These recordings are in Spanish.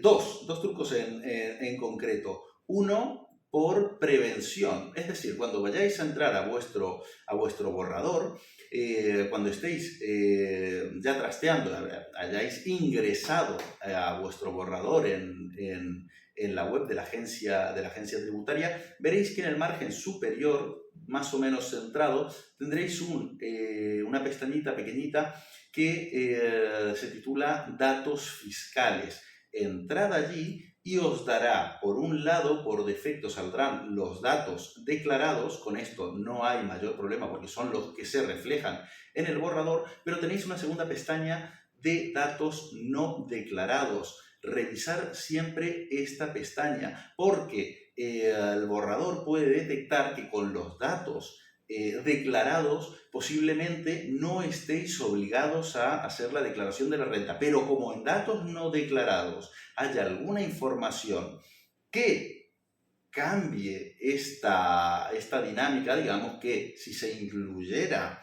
Dos trucos en concreto. Uno, por prevención. Es decir, cuando vayáis a entrar a vuestro borrador, cuando estéis ya trasteando, hayáis ingresado a vuestro borrador en la web de la agencia tributaria, veréis que en el margen superior, más o menos centrado, tendréis una pestañita pequeñita que se titula Datos Fiscales. Entrad allí y os dará, por un lado, por defecto saldrán los datos declarados. Con esto no hay mayor problema porque son los que se reflejan en el borrador, pero tenéis una segunda pestaña de datos no declarados. Revisar siempre esta pestaña porque el borrador puede detectar que con los datos declarados posiblemente no estéis obligados a hacer la declaración de la renta, pero como en datos no declarados haya alguna información que cambie esta dinámica, digamos que si se incluyera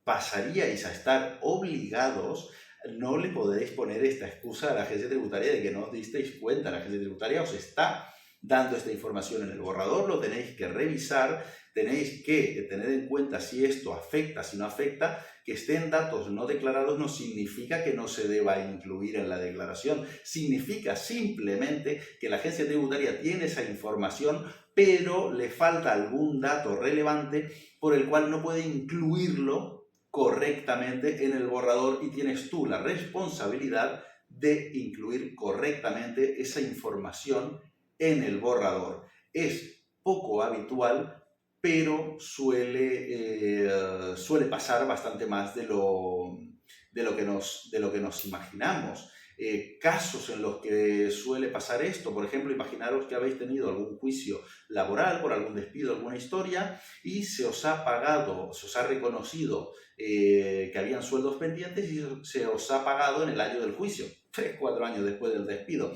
pasaríais a estar obligados, no le podéis poner esta excusa a la agencia tributaria de que no os disteis cuenta. La agencia tributaria os está dando esta información en el borrador, lo tenéis que revisar, tenéis que tener en cuenta si esto afecta, si no afecta. Que estén datos no declarados no significa que no se deba incluir en la declaración, significa simplemente que la agencia tributaria tiene esa información, pero le falta algún dato relevante por el cual no puede incluirlo correctamente en el borrador y tienes tú la responsabilidad de incluir correctamente esa información en el borrador. Es poco habitual, pero suele pasar bastante más de lo que nos imaginamos. Casos en los que suele pasar esto, por ejemplo, imaginaros que habéis tenido algún juicio laboral por algún despido, alguna historia, y se os ha pagado, se os ha reconocido que habían sueldos pendientes y se os ha pagado en el año del juicio, 3-4 años después del despido.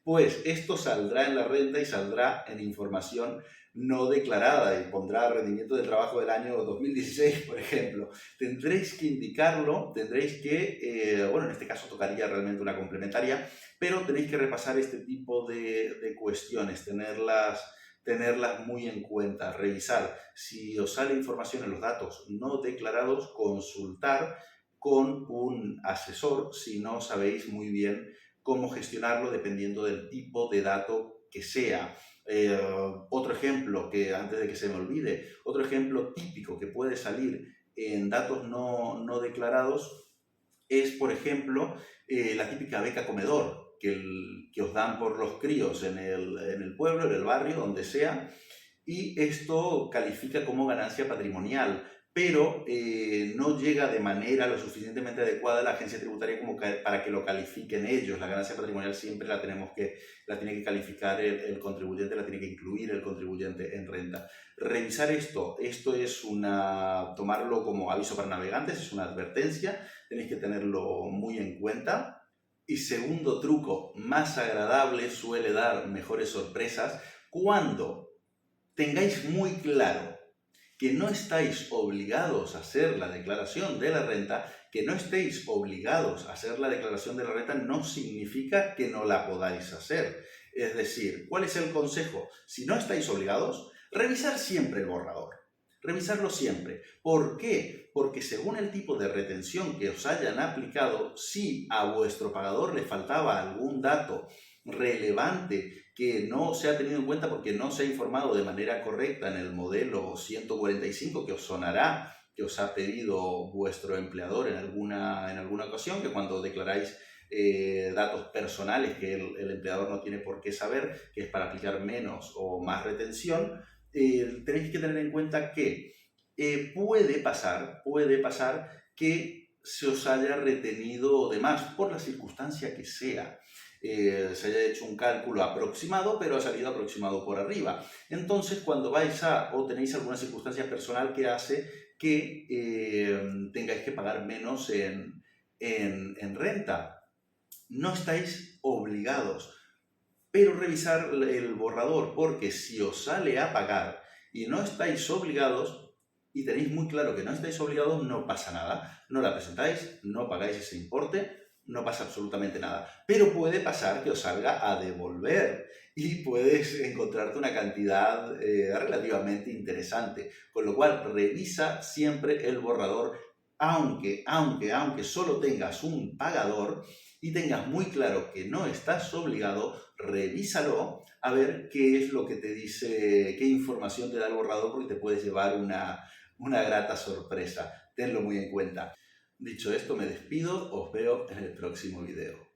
Pues esto saldrá en la renta y saldrá en información no declarada y pondrá rendimiento de trabajo del año 2016, por ejemplo. Tendréis que indicarlo, tendréis que, bueno, en este caso tocaría realmente una complementaria, pero tenéis que repasar este tipo de cuestiones, tenerlas muy en cuenta, revisar. Si os sale información en los datos no declarados, consultar con un asesor si no sabéis muy bien cómo gestionarlo dependiendo del tipo de dato que sea. Otro ejemplo, que antes de que se me olvide, otro ejemplo típico que puede salir en datos no declarados es, por ejemplo, la típica beca comedor que os dan por los críos en el pueblo, en el barrio, donde sea, y esto califica como ganancia patrimonial, pero no llega de manera lo suficientemente adecuada a la agencia tributaria como para que lo califiquen ellos. La ganancia patrimonial siempre la tiene que calificar el contribuyente, la tiene que incluir el contribuyente en renta. Revisar esto es tomarlo como aviso para navegantes, es una advertencia, tenéis que tenerlo muy en cuenta. Y segundo truco, más agradable, suele dar mejores sorpresas cuando tengáis muy claro que no estáis obligados a hacer la declaración de la renta. Que no estéis obligados a hacer la declaración de la renta no significa que no la podáis hacer. Es decir, ¿cuál es el consejo? Si no estáis obligados, revisar siempre el borrador. Revisarlo siempre. ¿Por qué? Porque según el tipo de retención que os hayan aplicado, si a vuestro pagador le faltaba algún dato relevante que no se ha tenido en cuenta porque no se ha informado de manera correcta en el modelo 145 que os sonará, que os ha pedido vuestro empleador en alguna ocasión, que cuando declaráis datos personales que el empleador no tiene por qué saber, que es para aplicar menos o más retención, tenéis que tener en cuenta que puede pasar que se os haya retenido de más por la circunstancia que sea. Se haya hecho un cálculo aproximado, pero ha salido aproximado por arriba. Entonces, cuando o tenéis alguna circunstancia personal que hace que tengáis que pagar menos en renta, no estáis obligados. Pero revisar el borrador, porque si os sale a pagar y no estáis obligados, y tenéis muy claro que no estáis obligados, no pasa nada. No la presentáis, no pagáis ese importe no pasa absolutamente nada. Pero puede pasar que os salga a devolver y puedes encontrarte una cantidad relativamente interesante. Con lo cual, revisa siempre el borrador, aunque solo tengas un pagador y tengas muy claro que no estás obligado, revísalo a ver qué es lo que te dice, qué información te da el borrador, porque te puedes llevar una grata sorpresa. Tenlo muy en cuenta. Dicho esto, me despido, os veo en el próximo video.